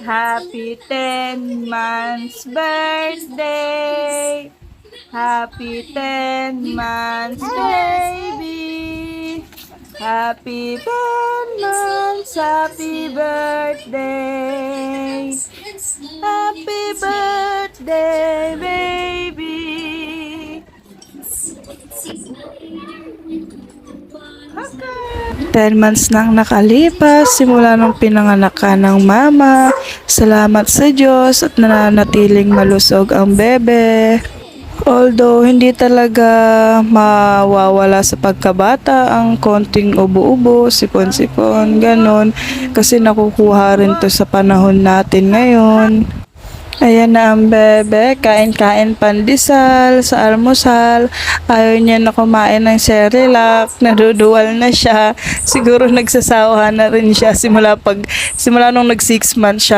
Happy 10 months birthday. Happy 10 months baby. Happy 10 months, happy birthday. Happy birthday baby. 10 months nang nakalipas simula nung pinanganak ka ng mama. Salamat sa Diyos at nananatiling malusog ang bebe. Although hindi talaga mawawala sa pagkabata ang konting ubo-ubo, sipon-sipon, ganon. Kasi nakukuha rin to sa panahon natin ngayon. Ayan na ang bebe, kain-kain pandesal sa almusal. Ayaw niya na kumain ng Cerelac, naduduwal na siya. Siguro nagsasawa na rin siya simula nung nag 6 months siya.